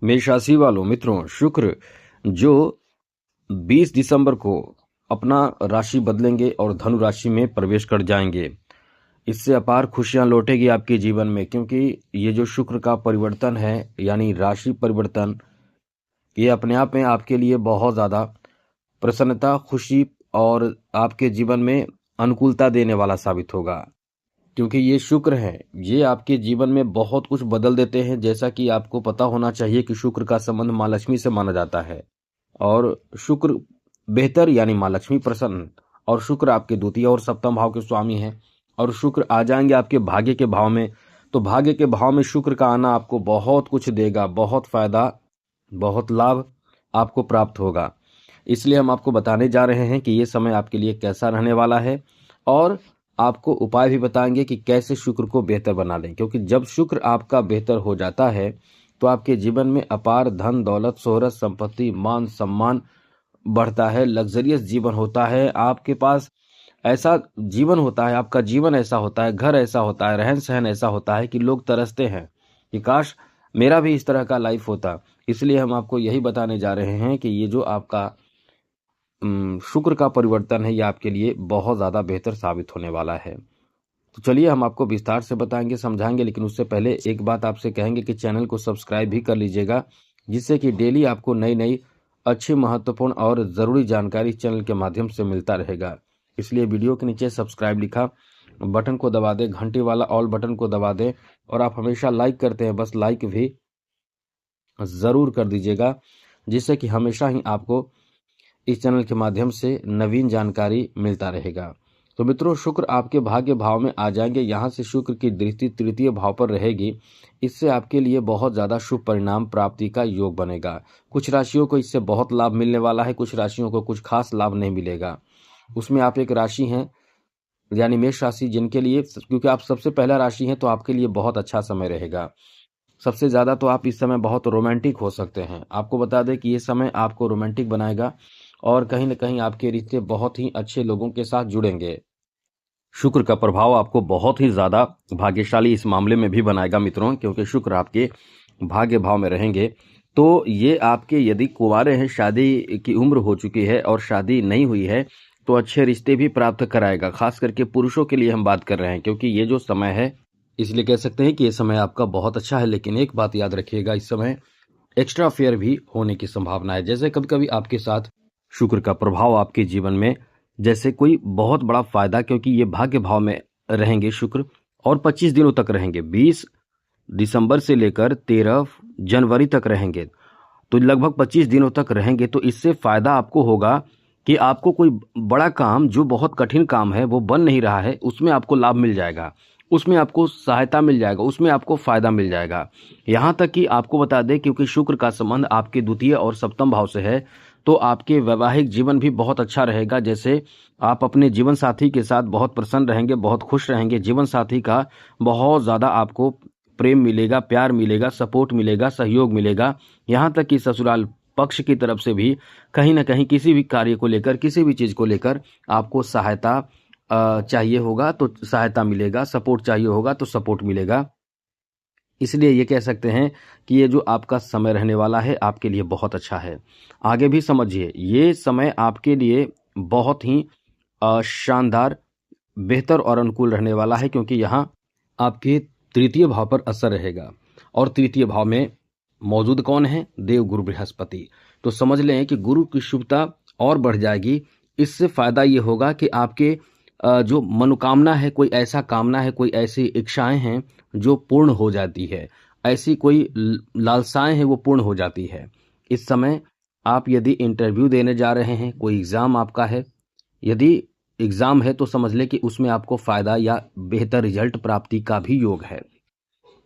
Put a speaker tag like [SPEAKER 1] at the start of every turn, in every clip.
[SPEAKER 1] मेष राशि वालों मित्रों, शुक्र जो 20 दिसंबर को अपना राशि बदलेंगे और धनु राशि में प्रवेश कर जाएंगे। इससे अपार खुशियां लौटेगी आपके जीवन में, क्योंकि ये जो शुक्र का परिवर्तन है यानी राशि परिवर्तन, ये अपने आप में आपके लिए बहुत ज़्यादा प्रसन्नता, खुशी और आपके जीवन में अनुकूलता देने वाला साबित होगा। क्योंकि ये शुक्र हैं, ये आपके जीवन में बहुत कुछ बदल देते हैं। जैसा कि आपको पता होना चाहिए कि शुक्र का संबंध माँ लक्ष्मी से माना जाता है और शुक्र बेहतर यानी माँ लक्ष्मी प्रसन्न, और शुक्र आपके द्वितीय और सप्तम भाव के स्वामी हैं और शुक्र आ जाएंगे आपके भाग्य के भाव में। तो भाग्य के भाव में शुक्र का आना आपको बहुत कुछ देगा, बहुत फायदा, बहुत लाभ आपको प्राप्त होगा। इसलिए हम आपको बताने जा रहे हैं कि ये समय आपके लिए कैसा रहने वाला है और आपको उपाय भी बताएंगे कि कैसे शुक्र को बेहतर बना लें। क्योंकि जब शुक्र आपका बेहतर हो जाता है तो आपके जीवन में अपार धन दौलत, शोहरत, संपत्ति, मान सम्मान बढ़ता है, लग्जरियस जीवन होता है, आपके पास ऐसा जीवन होता है, आपका जीवन ऐसा होता है, घर ऐसा होता है, रहन सहन ऐसा होता है कि लोग तरसते हैं कि काश मेरा भी इस तरह का लाइफ होता। इसलिए हम आपको यही बताने जा रहे हैं कि ये जो आपका शुक्र का परिवर्तन है, ये आपके लिए बहुत ज़्यादा बेहतर साबित होने वाला है। तो चलिए हम आपको विस्तार से बताएंगे, समझाएंगे, लेकिन उससे पहले एक बात आपसे कहेंगे कि चैनल को सब्सक्राइब भी कर लीजिएगा, जिससे कि डेली आपको नई नई अच्छी, महत्वपूर्ण और ज़रूरी जानकारी चैनल के माध्यम से मिलता रहेगा। इसलिए वीडियो के नीचे सब्सक्राइब लिखा बटन को दबा दें, घंटी वाला ऑल बटन को दबा दें, और आप हमेशा लाइक करते हैं, बस लाइक भी ज़रूर कर दीजिएगा, जिससे कि हमेशा ही आपको इस चैनल के माध्यम से नवीन जानकारी मिलता रहेगा। तो मित्रों, शुक्र आपके भाग्य भाव में आ जाएंगे। यहाँ से शुक्र की दृष्टि तृतीय भाव पर रहेगी। इससे आपके लिए बहुत ज़्यादा शुभ परिणाम प्राप्ति का योग बनेगा। कुछ राशियों को इससे बहुत लाभ मिलने वाला है, कुछ राशियों को कुछ खास लाभ नहीं मिलेगा। उसमें आप एक राशि हैं यानी मेष राशि, जिनके लिए, क्योंकि आप सबसे पहला राशि हैं, तो आपके लिए बहुत अच्छा समय रहेगा। सबसे ज़्यादा तो आप इस समय बहुत रोमांटिक हो सकते हैं। आपको बता दें कि ये समय आपको रोमांटिक बनाएगा और कहीं ना कहीं आपके रिश्ते बहुत ही अच्छे लोगों के साथ जुड़ेंगे। शुक्र का प्रभाव आपको बहुत ही ज़्यादा भाग्यशाली इस मामले में भी बनाएगा मित्रों, क्योंकि शुक्र आपके भाग्य भाव में रहेंगे। तो ये आपके, यदि कुंवारे हैं, शादी की उम्र हो चुकी है और शादी नहीं हुई है, तो अच्छे रिश्ते भी प्राप्त कराएगा। खास करके पुरुषों के लिए हम बात कर रहे हैं, क्योंकि ये जो समय है, इसलिए कह सकते हैं कि ये समय आपका बहुत अच्छा है। लेकिन एक बात याद रखिएगा, इस समय एक्स्ट्रा अफेयर भी होने की संभावना है। जैसे कभी कभी आपके साथ शुक्र का प्रभाव आपके जीवन में जैसे कोई बहुत बड़ा फायदा, क्योंकि ये भाग्य भाव में रहेंगे शुक्र और 25 दिनों तक रहेंगे, 20 दिसंबर से लेकर 13 जनवरी तक रहेंगे, तो लगभग 25 दिनों तक रहेंगे। तो इससे फायदा आपको होगा कि आपको कोई बड़ा काम, जो बहुत कठिन काम है वो बन नहीं रहा है, उसमें आपको लाभ मिल जाएगा, उसमें आपको सहायता मिल जाएगा, उसमें आपको फायदा मिल जाएगा। यहाँ तक कि आपको बता दें, क्योंकि शुक्र का संबंध आपके द्वितीय और सप्तम भाव से है, तो आपके वैवाहिक जीवन भी बहुत अच्छा रहेगा। जैसे आप अपने जीवन साथी के साथ बहुत प्रसन्न रहेंगे, बहुत खुश रहेंगे। जीवन साथी का बहुत ज़्यादा आपको प्रेम मिलेगा, प्यार मिलेगा, सपोर्ट मिलेगा, सहयोग मिलेगा। यहाँ तक कि ससुराल पक्ष की तरफ से भी कहीं ना कहीं किसी भी कार्य को लेकर, किसी भी चीज़ को लेकर आपको सहायता चाहिए होगा तो सहायता मिलेगा, सपोर्ट चाहिए होगा तो सपोर्ट मिलेगा। इसलिए ये कह सकते हैं कि ये जो आपका समय रहने वाला है आपके लिए बहुत अच्छा है। आगे भी समझिए, ये समय आपके लिए बहुत ही शानदार, बेहतर और अनुकूल रहने वाला है, क्योंकि यहाँ आपके तृतीय भाव पर असर रहेगा। और तृतीय भाव में मौजूद कौन है? देव गुरु बृहस्पति। तो समझ लें कि गुरु की शुभता और बढ़ जाएगी। इससे फायदा ये होगा कि आपके जो मनोकामना है, कोई ऐसा कामना है, कोई ऐसी इच्छाएं हैं जो पूर्ण हो जाती है, ऐसी कोई लालसाएं हैं वो पूर्ण हो जाती है। इस समय आप यदि इंटरव्यू देने जा रहे हैं, कोई एग्ज़ाम आपका है, यदि एग्ज़ाम है तो समझ लें कि उसमें आपको फ़ायदा या बेहतर रिजल्ट प्राप्ति का भी योग है।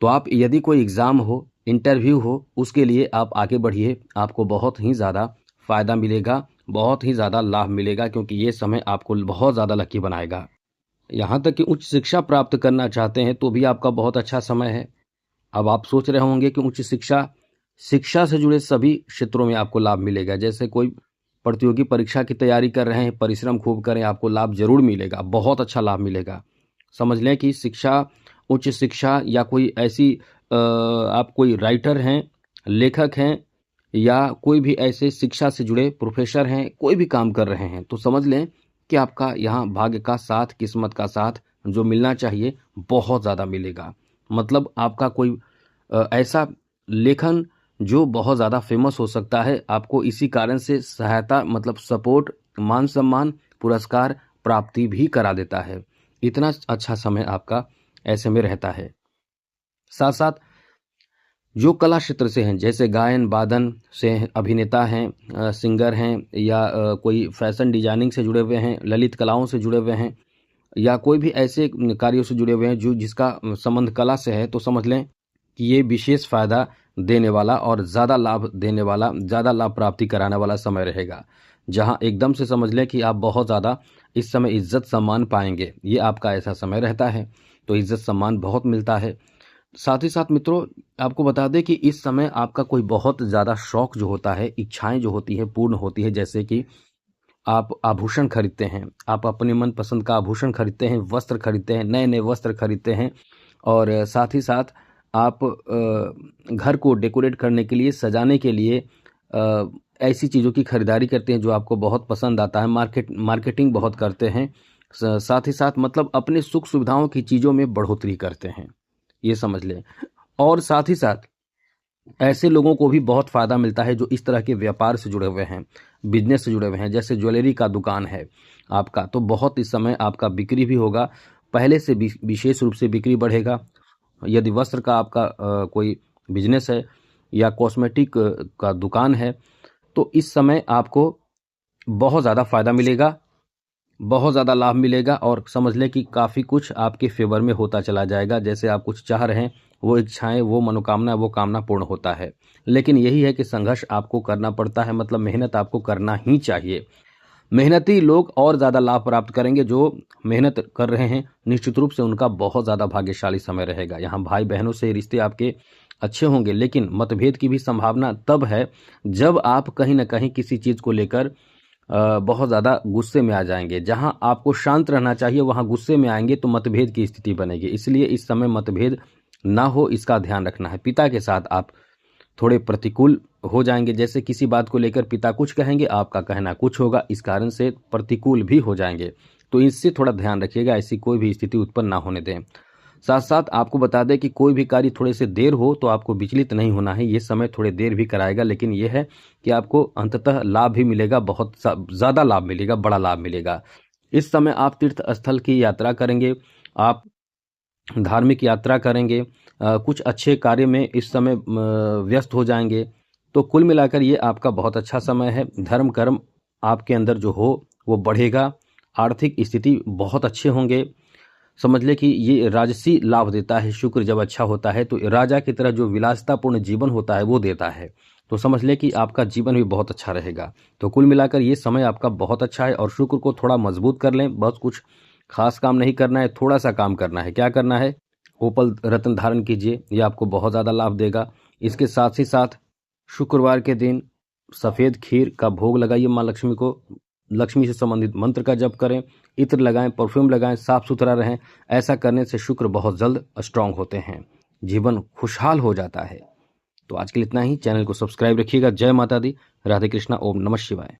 [SPEAKER 1] तो आप, यदि कोई एग्ज़ाम हो, इंटरव्यू हो, उसके लिए आप आगे बढ़िए, आपको बहुत ही ज़्यादा फ़ायदा मिलेगा, बहुत ही ज़्यादा लाभ मिलेगा, क्योंकि ये समय आपको बहुत ज़्यादा लकी बनाएगा। यहाँ तक कि उच्च शिक्षा प्राप्त करना चाहते हैं तो भी आपका बहुत अच्छा समय है। अब आप सोच रहे होंगे कि उच्च शिक्षा, शिक्षा से जुड़े सभी क्षेत्रों में आपको लाभ मिलेगा। जैसे कोई प्रतियोगी परीक्षा की तैयारी कर रहे हैं, परिश्रम खूब करें, आपको लाभ जरूर मिलेगा, बहुत अच्छा लाभ मिलेगा। समझ लें कि शिक्षा, उच्च शिक्षा, या कोई ऐसी आप कोई राइटर हैं, लेखक हैं या कोई भी ऐसे शिक्षा से जुड़े प्रोफेसर हैं, कोई भी काम कर रहे हैं, तो समझ लें कि आपका यहाँ भाग्य का साथ, किस्मत का साथ जो मिलना चाहिए बहुत ज़्यादा मिलेगा। मतलब आपका कोई ऐसा लेखन जो बहुत ज़्यादा फेमस हो सकता है, आपको इसी कारण से सहायता मतलब सपोर्ट, मान सम्मान, पुरस्कार प्राप्ति भी करा देता है। इतना अच्छा समय आपका ऐसे में रहता है। साथ साथ जो कला क्षेत्र से हैं, जैसे गायन वादन से अभिनेता हैं, सिंगर हैं, या कोई फैशन डिजाइनिंग से जुड़े हुए हैं, ललित कलाओं से जुड़े हुए हैं, या कोई भी ऐसे कार्यों से जुड़े हुए हैं जो जिसका संबंध कला से है, तो समझ लें कि ये विशेष फायदा देने वाला और ज़्यादा लाभ देने वाला, ज़्यादा लाभ प्राप्ति कराने वाला समय रहेगा, जहां एकदम से समझ लें कि आप बहुत ज़्यादा इस समय इज्जत सम्मान पाएंगे। ये आपका ऐसा समय रहता है, तो इज्जत सम्मान बहुत मिलता है। साथ ही साथ मित्रों, आपको बता दें कि इस समय आपका कोई बहुत ज़्यादा शौक जो होता है, इच्छाएं जो होती है पूर्ण होती है। जैसे कि आप आभूषण खरीदते हैं, आप अपने मनपसंद का आभूषण खरीदते हैं, वस्त्र खरीदते हैं, नए नए वस्त्र खरीदते हैं, और साथ ही साथ आप घर को डेकोरेट करने के लिए, सजाने के लिए ऐसी चीज़ों की खरीदारी करते हैं जो आपको बहुत पसंद आता है। मार्केटिंग बहुत करते हैं। साथ ही साथ मतलब अपने सुख सुविधाओं की चीज़ों में बढ़ोतरी करते हैं, ये समझ लें। और साथ ही साथ ऐसे लोगों को भी बहुत फ़ायदा मिलता है जो इस तरह के व्यापार से जुड़े हुए हैं, बिजनेस से जुड़े हुए हैं। जैसे ज्वेलरी का दुकान है आपका, तो बहुत इस समय आपका बिक्री भी होगा, पहले से विशेष रूप से बिक्री बढ़ेगा। यदि वस्त्र का आपका कोई बिजनेस है या कॉस्मेटिक का दुकान है, तो इस समय आपको बहुत ज़्यादा फ़ायदा मिलेगा, बहुत ज़्यादा लाभ मिलेगा, और समझ लें कि काफ़ी कुछ आपके फेवर में होता चला जाएगा। जैसे आप कुछ चाह रहे हैं, वो इच्छाएं, वो मनोकामना, वो कामना पूर्ण होता है। लेकिन यही है कि संघर्ष आपको करना पड़ता है, मतलब मेहनत आपको करना ही चाहिए। मेहनती लोग और ज़्यादा लाभ प्राप्त करेंगे। जो मेहनत कर रहे हैं, निश्चित रूप से उनका बहुत ज़्यादा भाग्यशाली समय रहेगा। यहाँ भाई बहनों से रिश्ते आपके अच्छे होंगे, लेकिन मतभेद की भी संभावना तब है जब आप कहीं ना कहीं किसी चीज़ को लेकर बहुत ज़्यादा गुस्से में आ जाएंगे। जहां आपको शांत रहना चाहिए, वहां गुस्से में आएंगे तो मतभेद की स्थिति बनेगी। इसलिए इस समय मतभेद ना हो, इसका ध्यान रखना है। पिता के साथ आप थोड़े प्रतिकूल हो जाएंगे। जैसे किसी बात को लेकर पिता कुछ कहेंगे, आपका कहना कुछ होगा, इस कारण से प्रतिकूल भी हो जाएंगे। तो इससे थोड़ा ध्यान रखिएगा, ऐसी कोई भी स्थिति उत्पन्न ना होने दें। साथ साथ आपको बता दें कि कोई भी कार्य थोड़े से देर हो तो आपको विचलित नहीं होना है। ये समय थोड़े देर भी कराएगा, लेकिन यह है कि आपको अंततः लाभ भी मिलेगा, बहुत ज़्यादा लाभ मिलेगा, बड़ा लाभ मिलेगा। इस समय आप तीर्थ स्थल की यात्रा करेंगे, आप धार्मिक यात्रा करेंगे, कुछ अच्छे कार्य में इस समय व्यस्त हो जाएंगे। तो कुल मिलाकर ये आपका बहुत अच्छा समय है। धर्म कर्म आपके अंदर जो हो वो बढ़ेगा, आर्थिक स्थिति बहुत अच्छे होंगे। समझ ले कि ये राजसी लाभ देता है। शुक्र जब अच्छा होता है तो राजा की तरह जो विलासितापूर्ण जीवन होता है वो देता है। तो समझ ले कि आपका जीवन भी बहुत अच्छा रहेगा। तो कुल मिलाकर ये समय आपका बहुत अच्छा है, और शुक्र को थोड़ा मजबूत कर लें। बहुत कुछ खास काम नहीं करना है, थोड़ा सा काम करना है। क्या करना है? ओपल रत्न धारण कीजिए, ये आपको बहुत ज़्यादा लाभ देगा। इसके साथ ही साथ शुक्रवार के दिन सफ़ेद खीर का भोग लगाइए माँ लक्ष्मी को। लक्ष्मी से संबंधित मंत्र का जप करें, इत्र लगाएं, परफ्यूम लगाएं, साफ सुथरा रहें। ऐसा करने से शुक्र बहुत जल्द स्ट्रांग होते हैं, जीवन खुशहाल हो जाता है। तो आज के लिए इतना ही। चैनल को सब्सक्राइब रखिएगा। जय माता दी, राधे कृष्णा, ओम नमः शिवाय।